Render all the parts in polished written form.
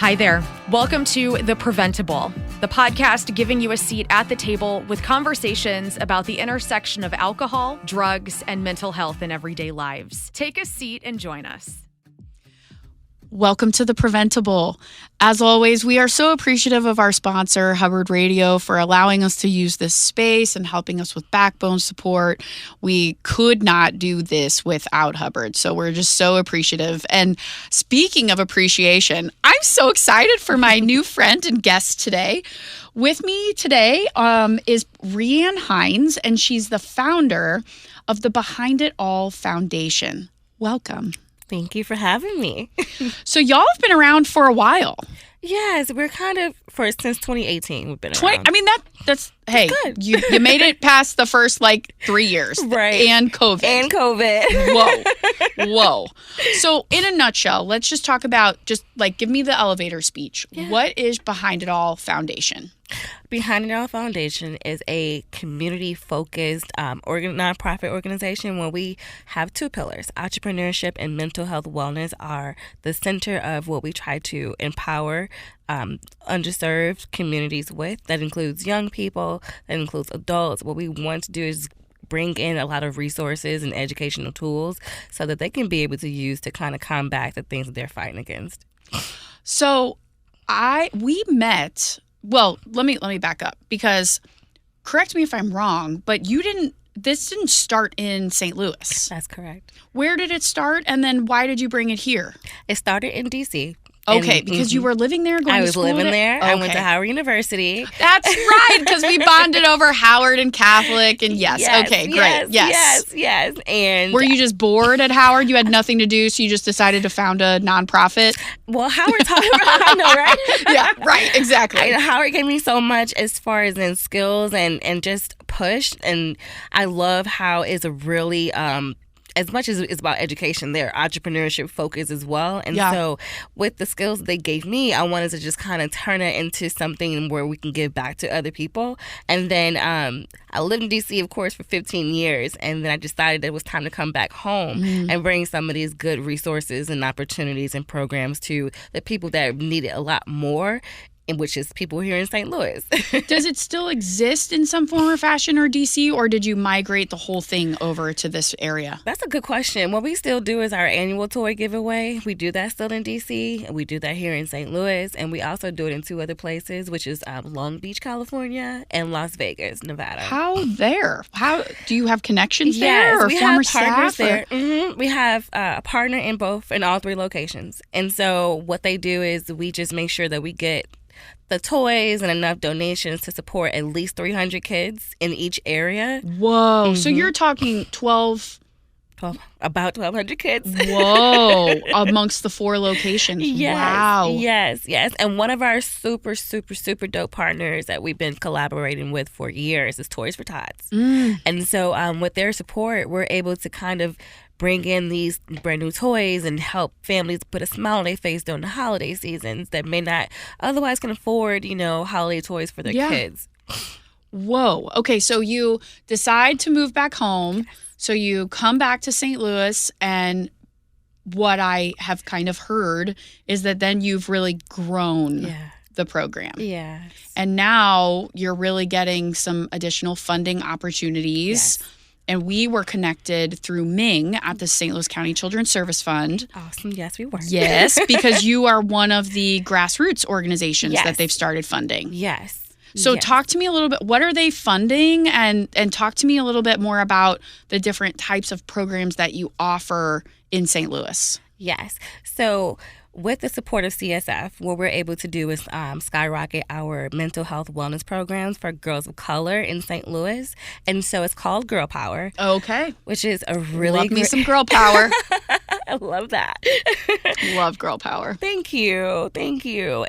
Hi there. Welcome to The PrevenTable, the podcast giving you a seat at the table with conversations about the intersection of alcohol, drugs, and mental health in everyday lives. Take a seat and join us. Welcome to The PrevenTable. As always, we are so appreciative of our sponsor, Hubbard Radio, for allowing us to use this space and helping us with backbone support. We could not do this without Hubbard, so we're just so appreciative. And speaking of appreciation, I'm so excited for my new friend and guest today. With me today is Reann Hines, and she's the founder of the Behind It All Foundation. Welcome. Thank you for having me. So y'all have been around for a while. Yes, we're kind of since 2018 we've been around. I mean that's hey, good. You made it past the first 3 years. Right. And COVID. Whoa. So in a nutshell, let's just talk about give me the elevator speech. Yeah. What is Behind It All Foundation? Behind It All Foundation is a community-focused nonprofit organization where we have two pillars. Entrepreneurship and mental health wellness are the center of what we try to empower underserved communities with. That includes young people, that includes adults. What we want to do is bring in a lot of resources and educational tools so that they can be able to use to kind of combat the things that they're fighting against. So we met. Well, let me back up, because correct me if I'm wrong, but this didn't start in St. Louis. That's correct. Where did it start, and then why did you bring it here? It started in D.C. Okay, because you were living there, I was living there. Okay. I went to Howard University. That's right, because we bonded over Howard and Catholic, and yes. Okay, great. Yes. And were you just bored at Howard? You had nothing to do, so you just decided to found a nonprofit? Well, Howard taught me, I know, right? Yeah, right, exactly. Howard gave me so much as far as in skills and just push, and I love how it's a really as much as it's about education, their entrepreneurship focus as well. And so with the skills they gave me, I wanted to just kind of turn it into something where we can give back to other people. And then I lived in D.C., of course, for 15 years. And then I decided it was time to come back home and bring some of these good resources and opportunities and programs to the people that need it a lot more, which is people here in St. Louis. Does it still exist in some form or fashion or DC, or did you migrate the whole thing over to this area? That's a good question. What we still do is our annual toy giveaway. We do that still in DC. We do that here in St. Louis. And we also do it in two other places, which is Long Beach, California, and Las Vegas, Nevada. How do you have connections there, or we former have partners staff? There. Mm-hmm. We have a partner in all three locations. And so what they do is we just make sure that we get the toys and enough donations to support at least 300 kids in each area. Whoa. Mm-hmm. So you're talking about 1,200 kids. Whoa. Amongst the four locations. Yes, wow. Yes. And one of our super, super, super dope partners that we've been collaborating with for years is Toys for Tots. And so with their support, we're able to kind of bring in these brand new toys and help families put a smile on their face during the holiday seasons that may not otherwise can afford, holiday toys for their kids. Whoa. Okay, so you decide to move back home. So you come back to St. Louis, and what I have kind of heard is that then you've really grown the program. Yeah. And now you're really getting some additional funding opportunities. Yes. And we were connected through Ming at the St. Louis County Children's Service Fund. Awesome. Yes, we were. Yes, because you are one of the grassroots organizations that they've started funding. Yes. So talk to me a little bit. What are they funding? And talk to me a little bit more about the different types of programs that you offer in St. Louis. Yes. So with the support of CSF, what we're able to do is skyrocket our mental health wellness programs for girls of color in St. Louis. And so it's called Girl Power. Okay. Which is a really Love me some girl power. I love that. Love girl power. Thank you.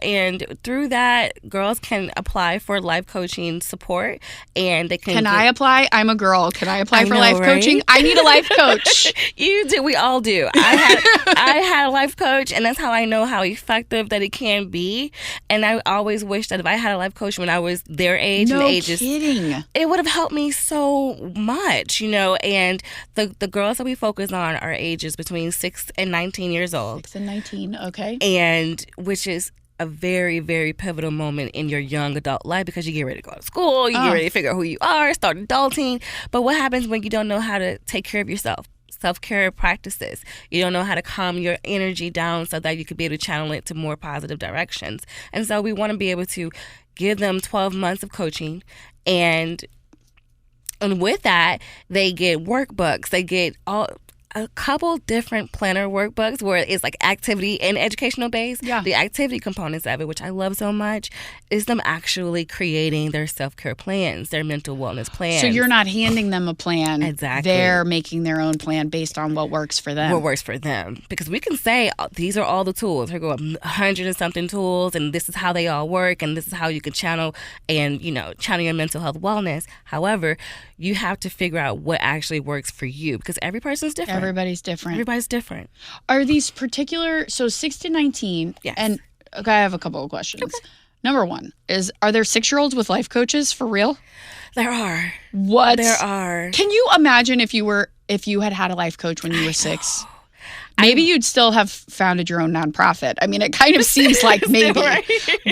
And through that, girls can apply for life coaching support, and they can. I apply? I'm a girl. Can I apply for life coaching? I need a life coach. You do. We all do. I had a life coach, and that's how I know how effective that it can be. And I always wish that if I had a life coach when I was their age and ages, kidding. It would have helped me so much, And the girls that we focus on are ages between 6 and 19 years old. 6 and 19, okay. And which is a very, very pivotal moment in your young adult life because you get ready to go to school, you get ready to figure out who you are, start adulting. But what happens when you don't know how to take care of yourself? Self-care practices. You don't know how to calm your energy down so that you could be able to channel it to more positive directions. And so we want to be able to give them 12 months of coaching, and with that, they get workbooks. They get a couple different planner workbooks where it's like activity and educational based. Yeah. The activity components of it, which I love so much, is them actually creating their self-care plans, their mental wellness plans. So you're not handing them a plan. Exactly. They're making their own plan based on what works for them. What works for them. Because we can say, these are all the tools. Here go 100 and something tools, and this is how they all work, and this is how you can channel your mental health wellness. However, you have to figure out what actually works for you because every person's different. Everybody's different. Everybody's different. Are these particular, so 6 to 19, Yes. and okay, I have a couple of questions. Okay. Number one is, are there 6-year-olds with life coaches for real? There are. What? There are. Can you imagine if you had a life coach when you were 6? Maybe you'd still have founded your own nonprofit. I mean, it kind of seems like maybe. Right.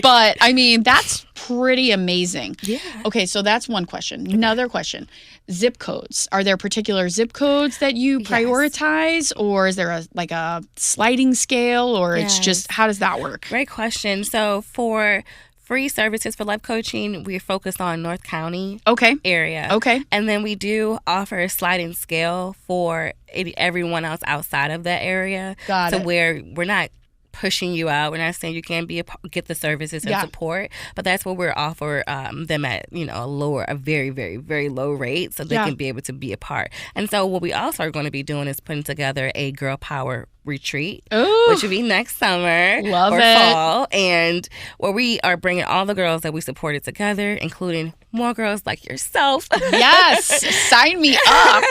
But, I mean, that's pretty amazing. Yeah. Okay, so that's one question. Another question. Zip codes. Are there particular zip codes that you prioritize? Or is there a sliding scale? Or it's just, how does that work? Great question. So for free services for life coaching, we're focused on North County area. Okay. And then we do offer a sliding scale for everyone else outside of that area. Got it. So where we're not pushing you out. We're not saying you can't get the services and support, but that's what we're offer them at, a very, very, very low rate so they can be able to be a part. And so what we also are going to be doing is putting together a girl power retreat, which will be next summer or fall, and where we are bringing all the girls that we supported together, including more girls like yourself. Yes, sign me up.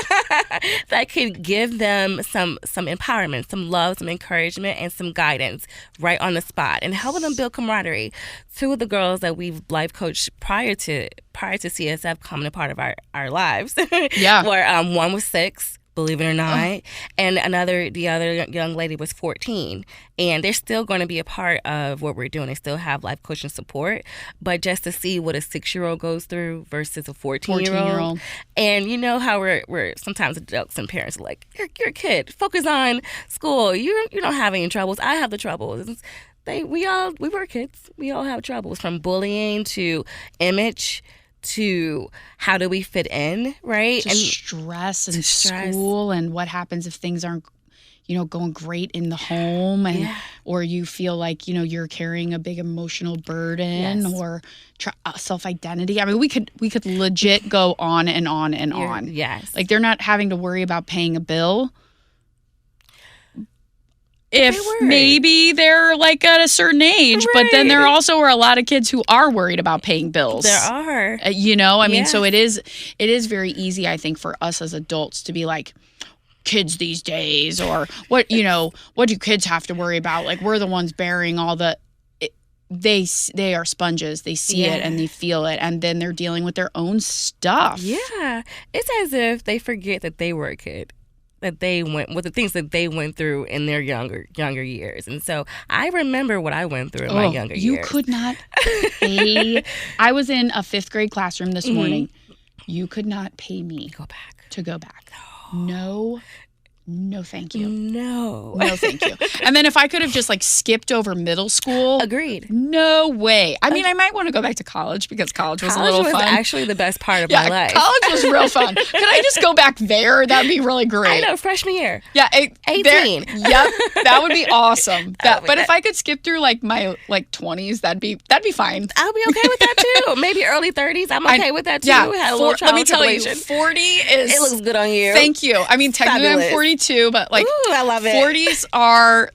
That could give them some empowerment, some love, some encouragement, and some guidance right on the spot, and helping them build camaraderie. 2 of the girls that we've life coached prior to CSF coming a part of our lives, where one was 6. Believe it or not. And the other young lady was 14. And they're still going to be a part of what we're doing. They still have life coaching support. But just to see what a 6-year-old goes through versus a 14-year-old. And you know how we're sometimes adults and parents are like, you're a kid. Focus on school. You don't have any troubles. I have the troubles. We were kids. We all have troubles, from bullying to image to how do we fit in, right? And stress and school, and what happens if things aren't, going great in the home, and or you feel like, you're carrying a big emotional burden or self-identity. I mean, we could legit go on and on and on. Yes. Like, they're not having to worry about paying a bill. If maybe they're like at a certain age, but then there also are a lot of kids who are worried about paying bills. There are. I mean, so it is very easy, I think, for us as adults to be like, kids these days, or what do kids have to worry about? Like, we're the ones bearing all the. They are sponges. They see it and they feel it, and then they're dealing with their own stuff. Yeah, it's as if they forget that they were a kid, that they went with the things that they went through in their younger years. And so I remember what I went through in my younger years. You could not pay. I was in a 5th grade classroom this morning. You could not pay me to go back. No, thank you. No, thank you. And then if I could have just skipped over middle school. Agreed. No way. I mean, I might want to go back to college because college was a little fun. College was actually the best part of my life. College was real fun. Could I just go back there? That'd be really great. I know, freshman year. Yeah, 18. Yep, that would be awesome. But if I could skip through my 20s, that'd be fine. I'll be okay with that too. Maybe early 30s. I'm okay with that too. Yeah, Had a little let me tell you, 40 is. It looks good on you. Thank you. I mean, technically Fabulous. I'm 42, but Ooh, I love it. 40s are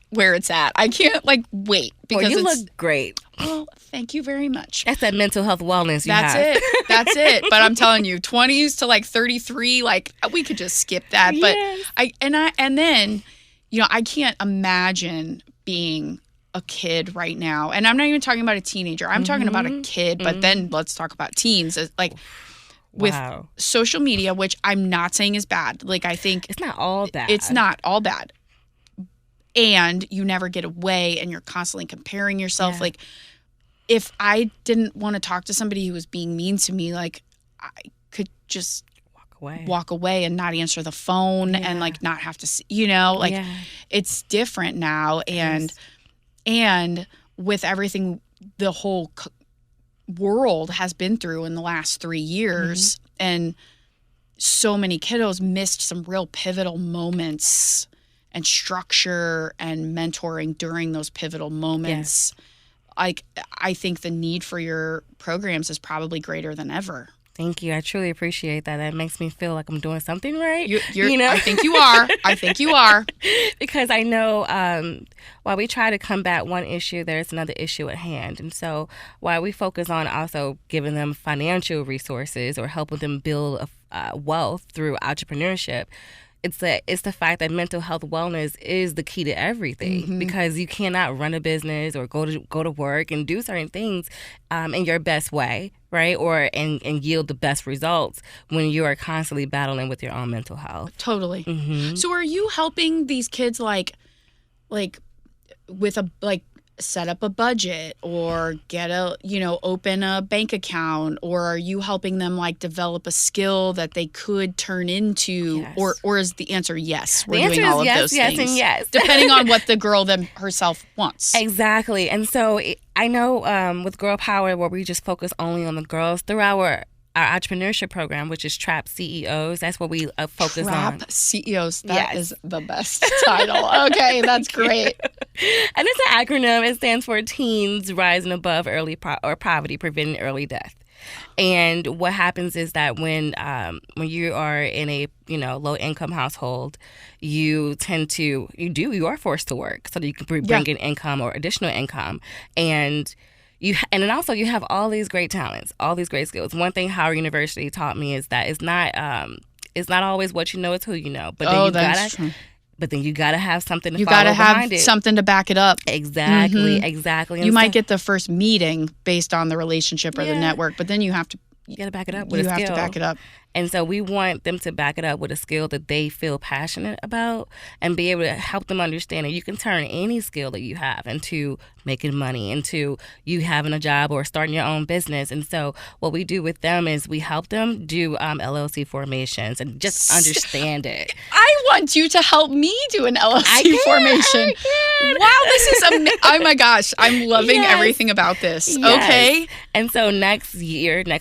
where it's at. I can't wait because you look great. Well, thank you very much. That's that mental health wellness you That's have. it. That's it. But I'm telling you, 20s to 33, we could just skip that. But then I can't imagine being a kid right now. And I'm not even talking about a teenager. I'm talking about a kid, but then let's talk about teens. With social media, which I'm not saying is bad. I think it's not all bad. It's not all bad. and you never get away and you're constantly comparing yourself. Yeah. Like, if I didn't want to talk to somebody who was being mean to me, like, I could just walk away and not answer the phone and like not have to see, like it's different now. And with everything the whole world has been through in the last 3 years, and so many kiddos missed some real pivotal moments and structure and mentoring during those pivotal moments. I think the need for your programs is probably greater than ever. Thank you. I truly appreciate that. That makes me feel like I'm doing something right. I think you are. I think you are. Because I know while we try to combat one issue, there's another issue at hand. And so while we focus on also giving them financial resources or helping them build wealth through entrepreneurship, it's the fact that mental health wellness is the key to everything, because you cannot run a business or go to work and do certain things in your best way, right? Or and yield the best results when you are constantly battling with your own mental health. Totally. So are you helping these kids like with set up a budget or open a bank account, or are you helping them like develop a skill that they could turn into, or is the answer yes? We're doing all of those things. And yes, depending on what the girl herself wants. Exactly. And so I know with Girl Power, where we just focus only on the girls, through our entrepreneurship program, which is Trap CEOs. That's what we focus on. Trap CEOs. That is the best title. Okay, that's great. And it's an acronym. It stands for Teens Rising Above Early Poverty, Preventing Early Death. And what happens is that when you are in a low income household, you are forced to work so that you can bring in income or additional income. And then also you have all these great talents, all these great skills. One thing Howard University taught me is that it's not always what you know, it's who you know. But then you gotta have something to follow behind it. Something to back it up. Exactly. And you might get the first meeting based on the relationship or the network, but then you gotta back it up with a skill. You have to back it up. And so we want them to back it up with a skill that they feel passionate about and be able to help them understand that you can turn any skill that you have into making money, into you having a job or starting your own business. And so what we do with them is we help them do LLC formations and just understand it. I want you to help me do an LLC formation. Wow, this is oh my gosh, I'm loving everything about this. Yes. Okay. And so next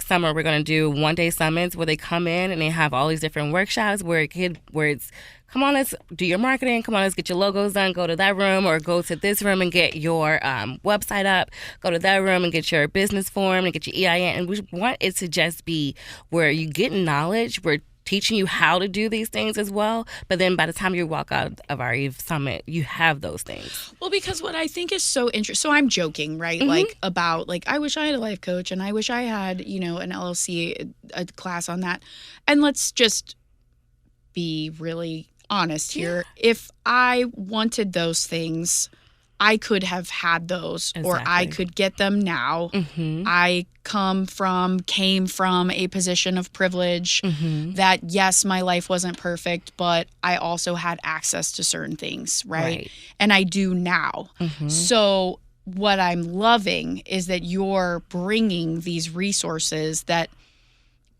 summer, we're going to do one-day summits where they come in and they have all these different workshops where it's, come on, let's do your marketing. Come on, let's get your logos done. Go to that room or go to this room and get your website up. Go to that room and get your business form and get your EIN. And we want it to just be where you get knowledge. We're teaching you how to do these things as well. But then by the time you walk out of our Eve Summit, you have those things. Well, because what I think is so interesting, so I'm joking, right? About I wish I had a life coach and I wish I had, an LLC, a class on that. And let's just be really honest here. If I wanted those things, I could have had those, or I could get them now. I came from a position of privilege that, yes, my life wasn't perfect, but I also had access to certain things, right? And I do now. So what I'm loving is that you're bringing these resources that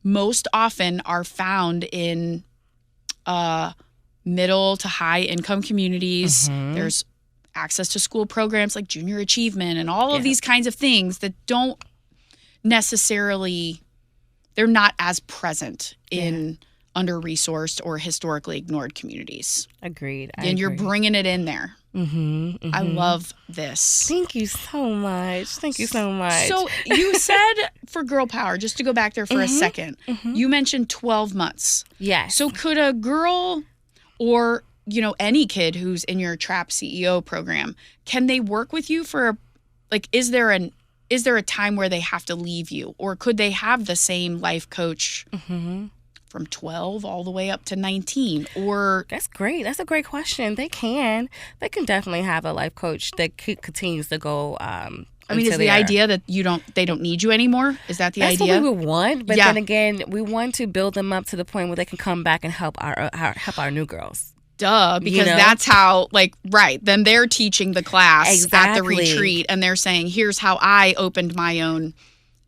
most often are found in middle to high income communities. There's access to school programs like junior achievement and all of these kinds of things that don't necessarily, they're not as present in under-resourced or historically ignored communities. Agreed. And you're bringing it in there. I love this. Thank you so much. So you said for Girl Power, just to go back there for a second, you mentioned 12 months. Yes. So could a girl or any kid who's in your Trap CEO program, can they work with you for is there a time where they have to leave you, or could they have the same life coach from 12 all the way up to 19? Or that's great. That's a great question. They can definitely have a life coach that continues to go. Is the idea that they don't need you anymore? Is that the idea? That's what we would want, but then again, we want to build them up to the point where they can come back and help our new girls. duh, because that's how, like, right, then they're teaching the class at the retreat, and they're saying, here's how I opened my own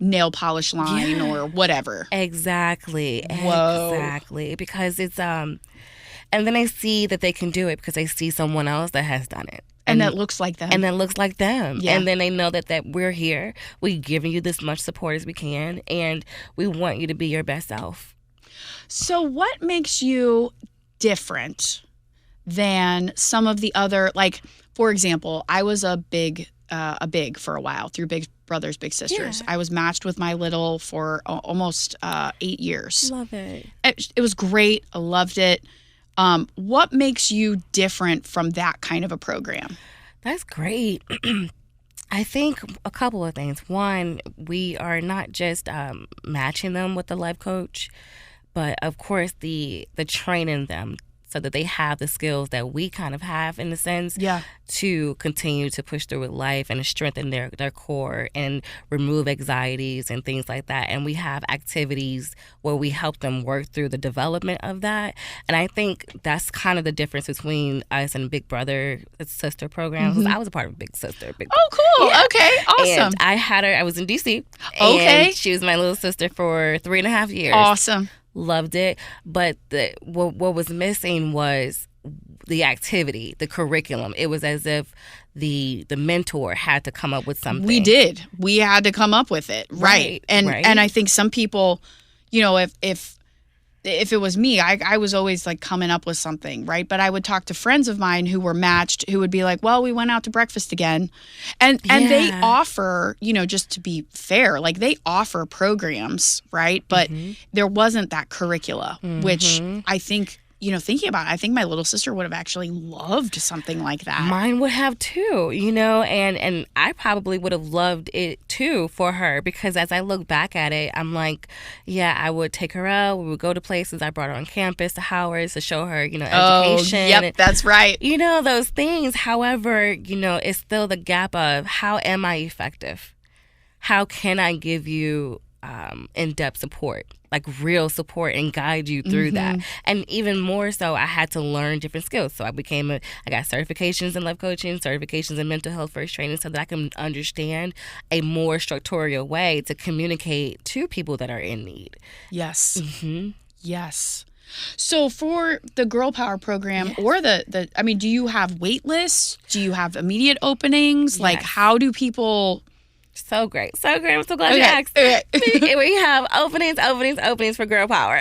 nail polish line or whatever. Exactly. Whoa. Exactly. Because it's and then I see that they can do it because I see someone else that has done it. And that looks like them. And that looks like them. Yeah. And then they know that we're here. We're giving you this much support as we can, and we want you to be your best self. So what makes you different than some of the other, like, for example, I was a big for a while through Big Brothers Big Sisters. I was matched with my little for almost 8 years. Love it. It was great. I loved it. What makes you different from that kind of a program? That's great. I think a couple of things. One, we are not just matching them with the life coach, but of course the training them so that they have the skills that we kind of have, in a sense, to continue to push through with life and strengthen their core and remove anxieties and things like that. And we have activities where we help them work through the development of that. And I think that's kind of the difference between us and Big Brother Sister programs. I was a part of Big Sister. Oh, cool. Yeah. Okay, awesome. And I had her, I was in D.C. Okay. And she was my little sister for 3.5 years. Awesome. Loved it, but what was missing was the activity, the curriculum. It was as if the mentor had to come up with something. We did. We had to come up with it, right? And I think some people, if it was me, I was always like coming up with something, right? But I would talk to friends of mine who were matched, who would be like, well, we went out to breakfast again. And they offer, just to be fair, like they offer programs, right? But there wasn't that curricula, which I think, thinking about it, I think my little sister would have actually loved something like that. Mine would have too, and I probably would have loved it too for her, because as I look back at it, I'm like, yeah, I would take her out. We would go to places. I brought her on campus to Howard's to show her, education. Oh, yep, that's right. Those things. However, it's still the gap of how am I effective? How can I give you in-depth support, like real support, and guide you through that. And even more so, I had to learn different skills. So I got certifications in life coaching, certifications in mental health first training, so that I can understand a more structural way to communicate to people that are in need. Yes. Yes. So for the Girl Power program, or do you have wait lists? Do you have immediate openings? Yes. Like, how do people... So great. I'm so glad you asked. We have openings for Girl Power.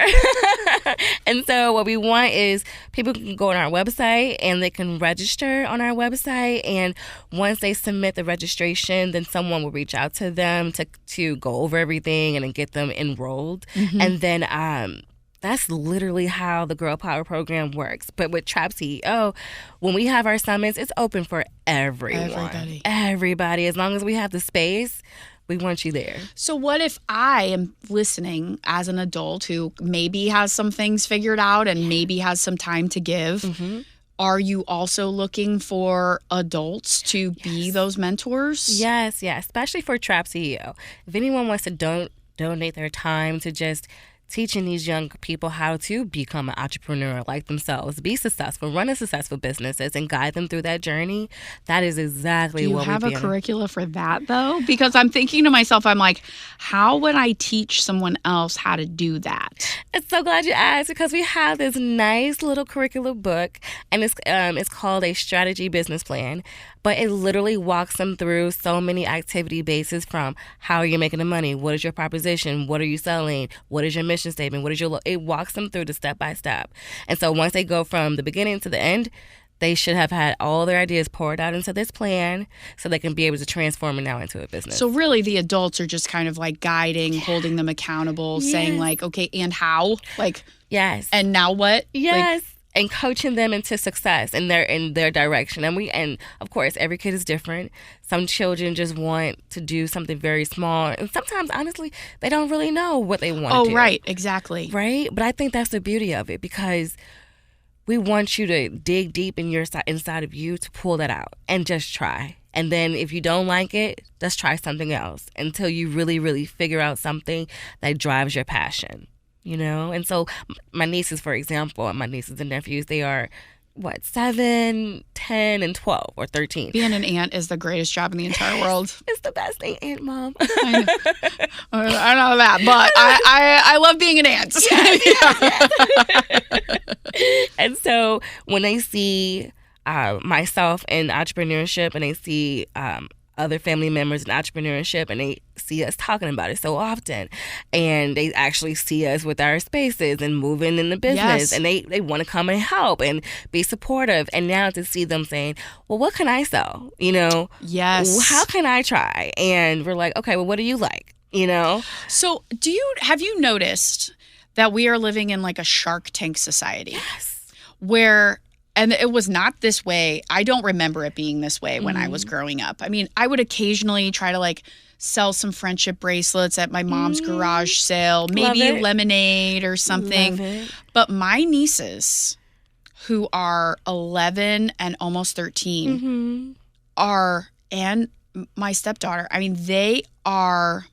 And so what we want is people can go on our website and they can register on our website. And once they submit the registration, then someone will reach out to them to go over everything and then get them enrolled. And then that's literally how the Girl Power program works. But with Trap CEO, when we have our summits, it's open for everyone. Everybody. As long as we have the space, we want you there. So what if I am listening as an adult who maybe has some things figured out and maybe has some time to give? Are you also looking for adults to be those mentors? Yes, especially for Trap CEO. If anyone wants to donate their time to just teaching these young people how to become an entrepreneur like themselves, be successful, run successful businesses, and guide them through that journey, that is exactly what we're doing. Do you have a curricula for that, though? Because I'm thinking to myself, I'm like, how would I teach someone else how to do that? I'm so glad you asked, because we have this nice little curriculum book, and it's called a strategy business plan. But it literally walks them through so many activity bases, from how are you making the money, what is your proposition, what are you selling, what is your mission statement, it walks them through the step by step. And so once they go from the beginning to the end, they should have had all their ideas poured out into this plan so they can be able to transform it now into a business. So really the adults are just kind of like guiding, holding them accountable, saying like, okay, and how? Like, yes. And now what? Yes. And coaching them into success in their direction. And of course, every kid is different. Some children just want to do something very small. And sometimes, honestly, they don't really know what they want to do. Oh, right. Exactly. Right? But I think that's the beauty of it, because we want you to dig deep inside of you to pull that out and just try. And then if you don't like it, just try something else until you really, really figure out something that drives your passion. And so my nieces, for example, and my nieces and nephews, they are 7, 10, and 12 or 13. Being an aunt is the greatest job in the entire world. It's the best thing, Aunt Mom. I know that, but I love being an aunt. Yes. And so when they see myself in entrepreneurship and they see other family members in entrepreneurship and they see us talking about it so often and they actually see us with our spaces and moving in the business and they want to come and help and be supportive, and now to see them saying, well, what can I sell? Yes. How can I try? And we're like, okay, well, what do you like? So have you noticed that we are living in like a Shark Tank society? Yes. Where and it was not this way. I don't remember it being this way when I was growing up. I mean, I would occasionally try to like sell some friendship bracelets at my mom's garage sale, maybe lemonade or something. But my nieces, who are 11 and almost 13, and my stepdaughter, I mean, they are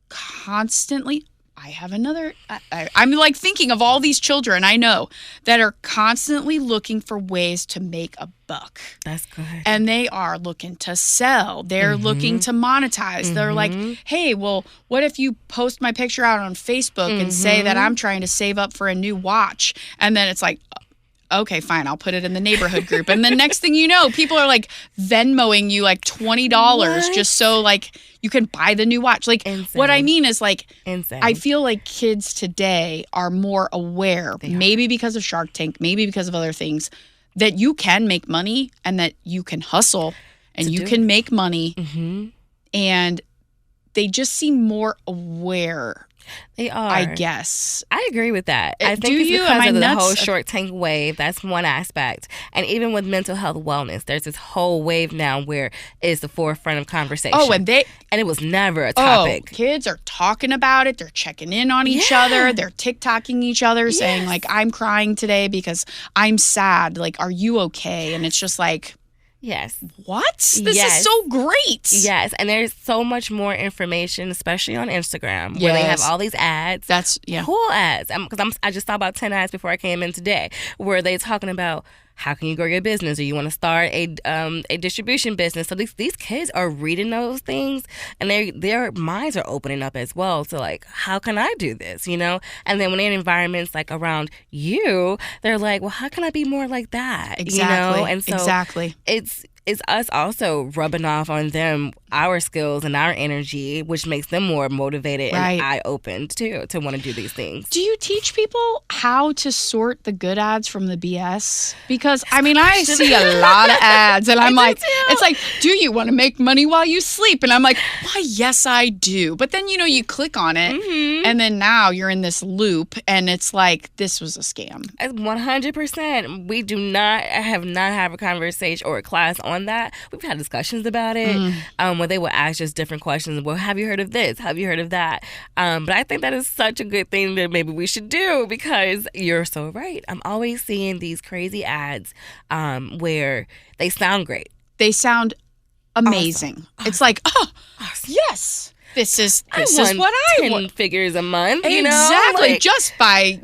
constantly... I have another, I'm like thinking of all these children I know that are constantly looking for ways to make a buck. That's good. And they are looking to sell. They're looking to monetize. They're like, hey, well, what if you post my picture out on Facebook and say that I'm trying to save up for a new watch? And then it's like, okay, fine, I'll put it in the neighborhood group. And then next thing you know, people are like Venmoing you like $20 just so like you can buy the new watch. Like what I mean is like, I feel like kids today are more aware, maybe because of Shark Tank, maybe because of other things, that you can make money and that you can hustle and you can make money. And they just seem more aware. They are. I guess. I agree with that. I think it's because of the whole Shark Tank wave. That's one aspect. And even with mental health wellness, there's this whole wave now where it's the forefront of conversation. Oh, and it was never a topic. Kids are talking about it. They're checking in on each other. They're TikToking each other saying like, I'm crying today because I'm sad. Like, are you okay? And it's just like... Yes. What? This is so great. Yes. And there's so much more information, especially on Instagram, where they have all these ads. That's cool ads. Because I just saw about 10 ads before I came in today, where they're talking about how can you grow your business, or you want to start a distribution business. So these kids are reading those things, and their minds are opening up as well. So like, how can I do this? And then when they're in environments like around you, they're like, well, how can I be more like that? Exactly. And so it's us also rubbing off on them our skills and our energy, which makes them more motivated and eye-opened too to want to do these things. Do you teach people how to sort the good ads from the BS? Because I mean, I see a lot of ads and I'm like, it's like, do you want to make money while you sleep? And I'm like, why, yes, I do. But then, you click on it and then now you're in this loop and it's like, this was a scam. 100%. We have not had a conversation or a class on that. We've had discussions about it. Where they will ask just different questions. Well, have you heard of this? Have you heard of that? But I think that is such a good thing that maybe we should do, because you're so right. I'm always seeing these crazy ads where they sound great. They sound amazing. Awesome. It's like, awesome. Yes. This is what I want. 10 figures a month, Exactly. Like, just by,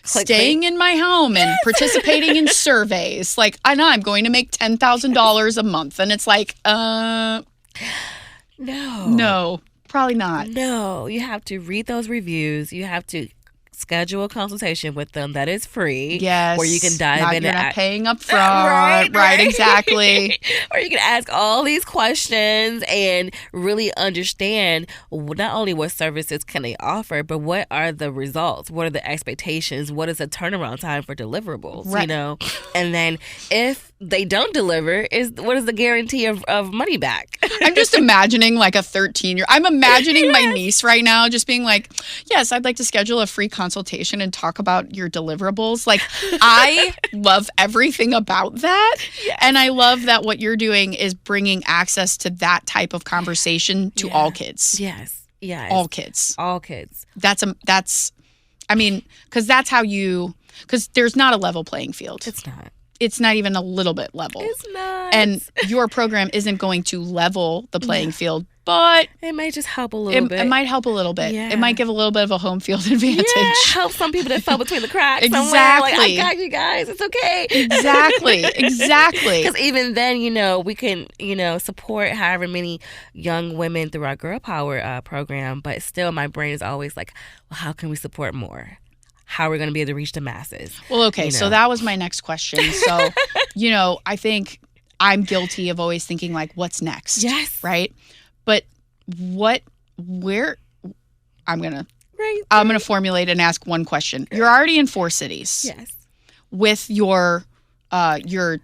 staying in my home and participating in surveys. Like, and I'm going to make $10,000 a month. And it's like, No, probably not. No, you have to read those reviews. You have to schedule a consultation with them that is free. Yes. Where you can dive in. You're not paying up front. Right, exactly. Or you can ask all these questions and really understand not only what services can they offer, but what are the results? What are the expectations? What is the turnaround time for deliverables? Right. And then if they don't deliver, what is the guarantee of money back? I'm just imagining like a 13-year. I'm imagining my niece right now just being like, yes, I'd like to schedule a free consultation and talk about your deliverables. Like, I love everything about that. Yes. And I love that what you're doing is bringing access to that type of conversation to all kids. Yes. Yes. All kids. All kids. Because there's not a level playing field. It's not. It's not even a little bit level. It's not. And your program isn't going to level the playing field but it might just help a little bit. It might help a little bit. Yeah. It might give a little bit of a home field advantage. Yeah, help some people that fell between the cracks. Exactly. Somewhere. Like, I got you guys. It's okay. Exactly. Because even then, we can, support however many young women through our Girl Power program. But still, my brain is always like, well, how can we support more? How are we going to be able to reach the masses? Well, okay. So that was my next question. So, I think I'm guilty of always thinking like, what's next? Yes. Right. But I'm going to formulate and ask one question. You're already in 4 cities. Yes. With your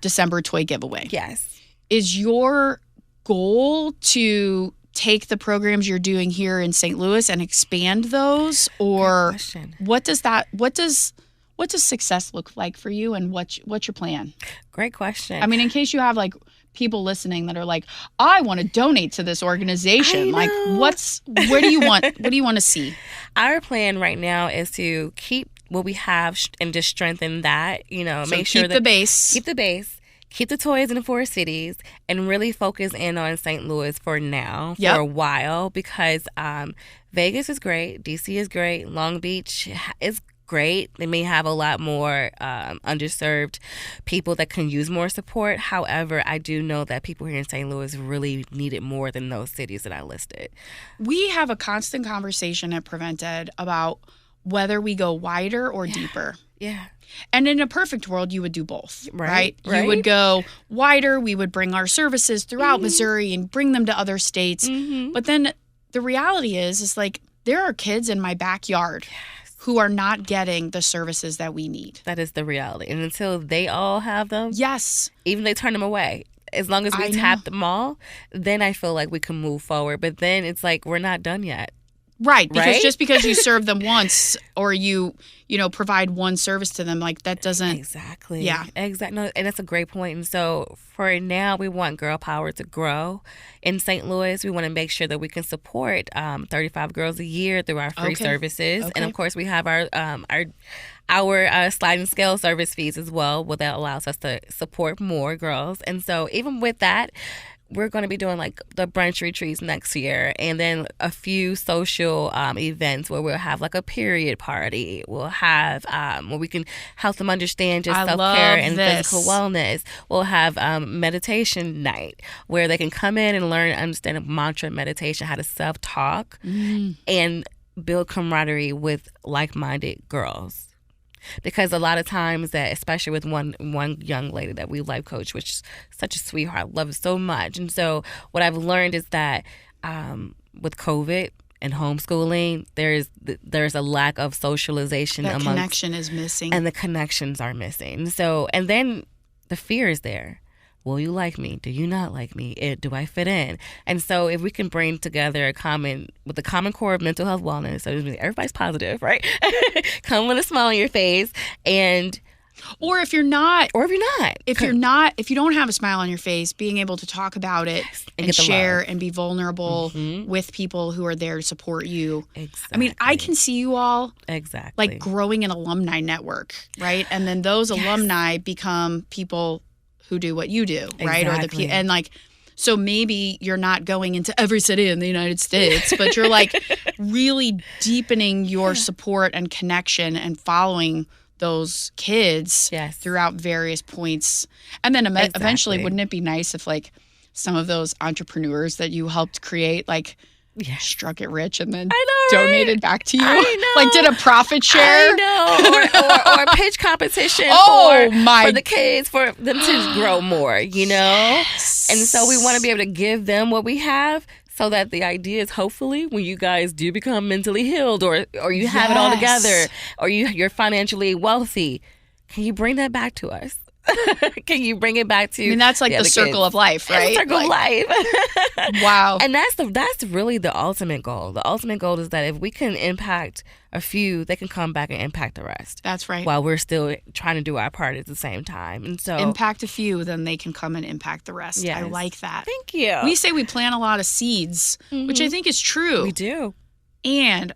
December toy giveaway. Yes. Is your goal to take the programs you're doing here in St. Louis and expand those, or what does success look like for you, and what's your plan? Great question. I mean, in case you have like people listening that are like, I want to donate to this organization. Like, what do you want to see? Our plan right now is to keep what we have and just strengthen that, So make sure that keep the base, keep the toys in the 4 cities, and really focus in on St. Louis for now, for a while, because Vegas is great, DC is great, Long Beach is great. They may have a lot more underserved people that can use more support. However, I do know that people here in St. Louis really need it more than those cities that I listed. We have a constant conversation at PrevenTed about whether we go wider or deeper. Yeah. And in a perfect world, you would do both, right? Right. You would go wider. We would bring our services throughout Missouri and bring them to other states. Mm-hmm. But then the reality is like there are kids in my backyard who are not getting the services that we need. That is the reality. And until they all have them, even they turn them away. As long as we tap them all, then I feel like we can move forward. But then it's like we're not done yet. Right, because just because you serve them once or you provide one service to them, like that doesn't... Exactly. Yeah. Exactly. No, and that's a great point. And so for now, we want Girl Power to grow in St. Louis. We want to make sure that we can support 35 girls a year through our free services. Okay. And of course, we have our sliding scale service fees as well, that allows us to support more girls. And so even with that, we're going to be doing like the brunch retreats next year, and then a few social events where we'll have like a period party. We'll have where we can help them understand just self-care and physical wellness. We'll have meditation night where they can come in and learn and understand a mantra meditation, how to self-talk and build camaraderie with like-minded girls. Because a lot of times that, especially with one young lady that we life coach, which is such a sweetheart, I love her so much. And so what I've learned is that with COVID and homeschooling, there's a lack of socialization. That connection is missing. And the connections are missing. So, and then the fear is there. Will you like me? Do you not like me? Do I fit in? And so if we can bring together with the common core of mental health wellness, so everybody's positive, right? Come with a smile on your face. Or if you don't have a smile on your face, being able to talk about it and share and be vulnerable with people who are there to support you. Exactly. I mean, I can see you all like growing an alumni network, right? And then those alumni become people who do what you do, right? Exactly. So maybe you're not going into every city in the United States, but you're like really deepening your support and connection and following those kids throughout various points. And then eventually, wouldn't it be nice if like some of those entrepreneurs that you helped create, like struck it rich and then donated back to you? Like did a profit share? Or a pitch competition for the kids, for them to grow more, Yes. And so we want to be able to give them what we have, so that the idea is hopefully when you guys do become mentally healed or you have it all together or you're financially wealthy, can you bring that back to us? Can you bring it back to? I mean, that's like the circle of life, right? It's the circle of life. Wow. And that's really the ultimate goal. The ultimate goal is that if we can impact a few, they can come back and impact the rest. That's right. While we're still trying to do our part at the same time. And so impact a few, then they can come and impact the rest. Yes. I like that. Thank you. We say we plant a lot of seeds, which I think is true. We do. And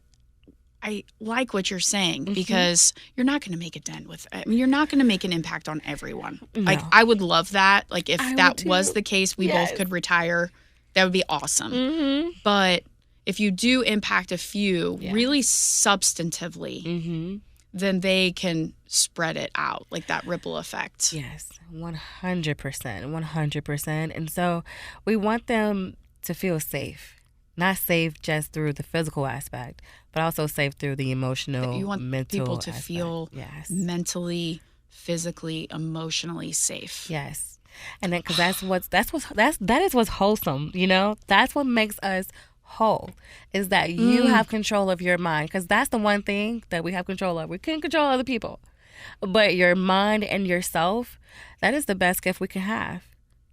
I like what you're saying because you're not going to make a dent you're not going to make an impact on everyone. No. Like I would love that. Like if that was the case, we both could retire That would be awesome. Mm-hmm. But if you do impact a few Yeah. really substantively, Mm-hmm. then they can spread it out, like that ripple effect. Yes, 100%, 100%. And so we want them to feel safe. Not safe just through the physical aspect, but also safe through the emotional, You want mental people to aspect. feel Yes. mentally, physically, emotionally safe. Yes. And then, because that is what's wholesome, you know? That's what makes us whole, is that you have control of your mind. Because that's the one thing that we have control of. We can't control other people. But your mind and yourself, that is the best gift we can have,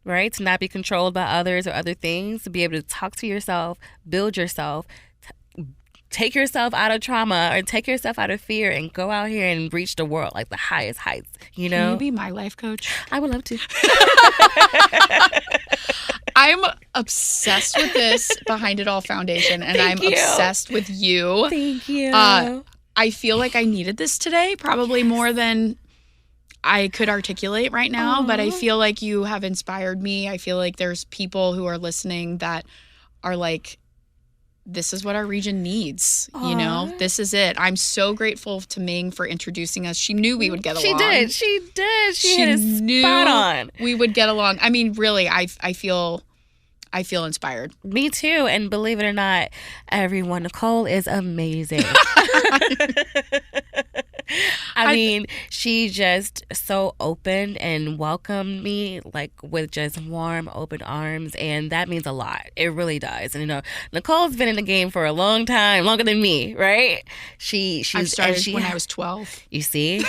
right? To not be controlled by others or other things, to be able to talk to yourself, build yourself, take yourself out of trauma or take yourself out of fear and go out here and reach the world, like the highest heights, you know? Can you be my life coach? I would love to. I'm obsessed with this Behind It All Foundation, and Thank I'm you. obsessed with you. Thank you. I feel like I needed this today, probably more than I could articulate right now, but I feel like you have inspired me. I feel like there's people who are listening that are like, this is what our region needs. You know, this is it. I'm so grateful to Ming for introducing us. She knew we would get along. She did. She hit it knew spot on. we would get along. I mean, really, I feel inspired. Me too. And believe it or not, everyone, Nicole is amazing. I mean, she just so opened and welcomed me like with just warm, open arms, and that means a lot. It really does. And you know, Nicole's been in the game for a long time, longer than me, right? I started when I was 12. You see,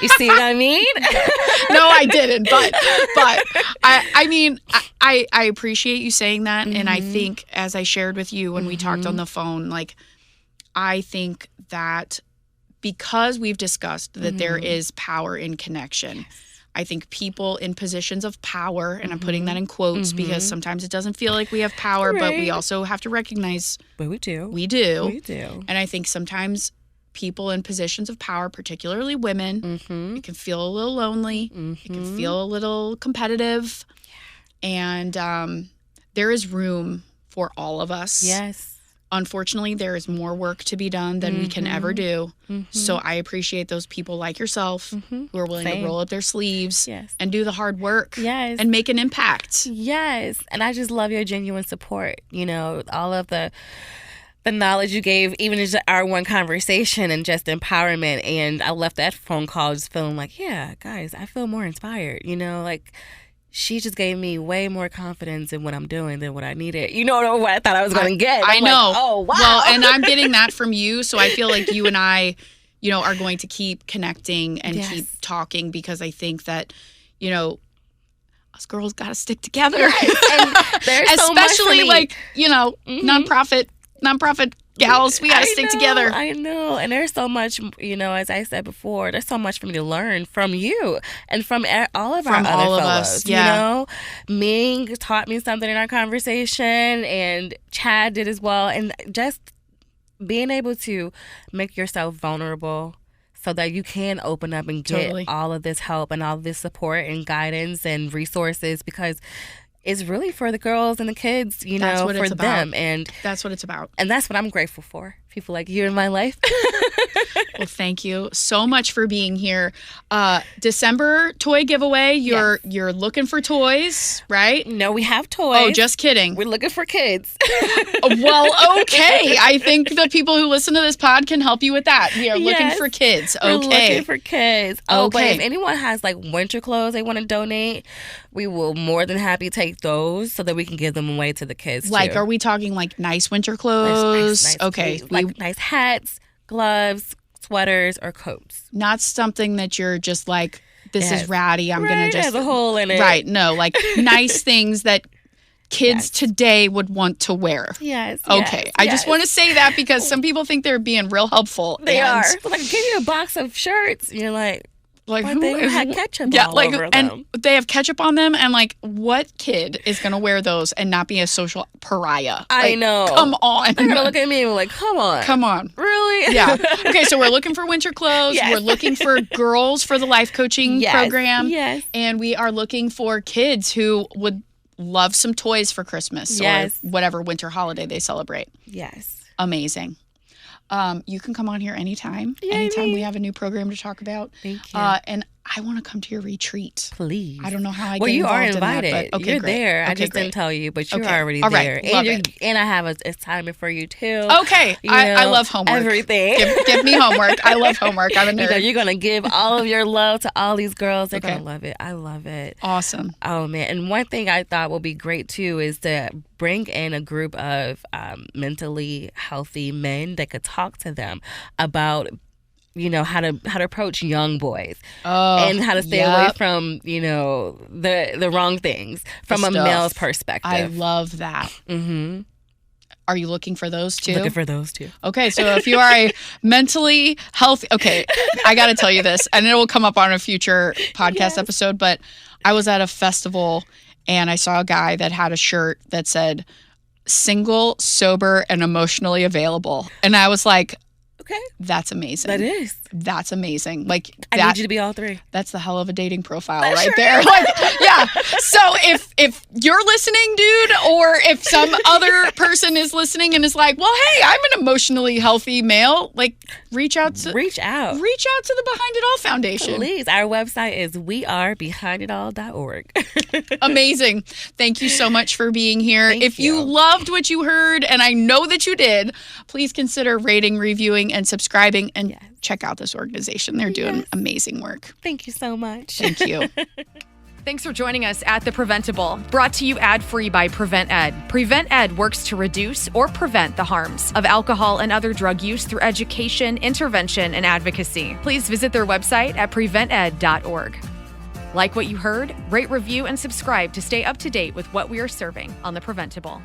you see what I mean? No, I didn't. But I mean, I appreciate you saying that, and I think, as I shared with you when we talked on the phone, like, I think that because we've discussed that there is power in connection, I think people in positions of power, and I'm putting that in quotes because sometimes it doesn't feel like we have power, but we also have to recognize But we do. we do. We do. And I think sometimes people in positions of power, particularly women, it can feel a little lonely. It can feel a little competitive. And there is room for all of us. Yes. Unfortunately, there is more work to be done than we can ever do. So I appreciate those people like yourself who are willing to roll up their sleeves and do the hard work and make an impact. Yes. And I just love your genuine support. You know, all of the knowledge you gave, even in our one conversation and just empowerment. And I left that phone call just feeling like, yeah, guys, I feel more inspired. You know, like, she just gave me way more confidence in what I'm doing than what I needed. You know what I thought I was going to get. I know. Like, oh, wow. Well, and I'm getting that from you. So I feel like you and I, you know, are going to keep connecting and keep talking, because I think that, you know, us girls got to stick together. And there's so much for especially me. like, you know, nonprofit gals. We got to stick together. I know. And there's so much, you know, as I said before, there's so much for me to learn from you and from all of our other fellows. Us, You know, Ming taught me something in our conversation, and Chad did as well. And just being able to make yourself vulnerable so that you can open up and get all of this help and all of this support and guidance and resources, because it's really for the girls and the kids, you know, for them. And that's what it's about. And that's what I'm grateful for. People like you in my life. Well, thank you so much for being here. December toy giveaway. You're looking for toys, right? No, we have toys. Oh, just kidding. We're looking for kids. Well, okay. I think the people who listen to this pod can help you with that. We are looking for kids. Okay. We're looking for kids. Oh, but Okay. if anyone has like winter clothes they want to donate, we will more than happy take those so that we can give them away to the kids. Like, too. are we talking like nice winter clothes? Nice, okay. like nice hats, gloves, sweaters, or coats. Not something that you're just like, this is ratty. I'm going to just. There's a hole in it. Right. No, like nice things that kids today would want to wear. Yes. Okay. Yes, I just want to say that because some people think they're being real helpful. They and are. So, like, give you a box of shirts. And you're like, Like, they had ketchup all over them. And they have ketchup on them, and like, what kid is gonna wear those and not be a social pariah? I Like, know. Come on. They're gonna look at me and be like, come on. Come on. Really? Yeah. Okay, so we're looking for winter clothes. Yes. We're looking for girls for the life coaching program. Yes. And we are looking for kids who would love some toys for Christmas or whatever winter holiday they celebrate. Yes. Amazing. You can come on here anytime. Yay. Anytime we have a new program to talk about. Thank you. And I want to come to your retreat. Please. I don't know how I get involved in that. Well, you are invited. But, okay, you're great. there. Okay, I just didn't tell you, but you're already All there. Right. Love it. And I have a assignment for you, too. Okay. I love homework. Everything. Give me homework. I love homework. I'm a nerd. You're going to give all of your love to all these girls. They're going to love it. I love it. Awesome. Oh, man. And one thing I thought would be great, too, is to bring in a group of mentally healthy men that could talk to them about how to approach young boys and how to stay away from the wrong things from a male's perspective. I love that. Mm-hmm. Are you looking for those too? Looking for those too. Okay, so if you are a mentally healthy, I got to tell you this, and it will come up on a future podcast episode. But I was at a festival and I saw a guy that had a shirt that said "single, sober, and emotionally available," and I was like, okay, that's amazing. That is. That's amazing. I need you to be all three. That's the hell of a dating profile right there. Yeah. So if you're listening, dude, or if some other person is listening and is like, well, hey, I'm an emotionally healthy male, reach out to the Behind It All Foundation. Please. Our website is wearebehinditall.org. Amazing. Thank you so much for being here. If you loved what you heard, and I know that you did, please consider rating, reviewing, and subscribing, and check out this organization. They're doing amazing work. Thank you so much. Thank you. Thanks for joining us at The PrevenTable, brought to you ad-free by Prevent+Ed. Prevent+Ed works to reduce or prevent the harms of alcohol and other drug use through education, intervention, and advocacy. Please visit their website at PreventEd.org. Like what you heard? Rate, review, and subscribe to stay up to date with what we are serving on The PrevenTable.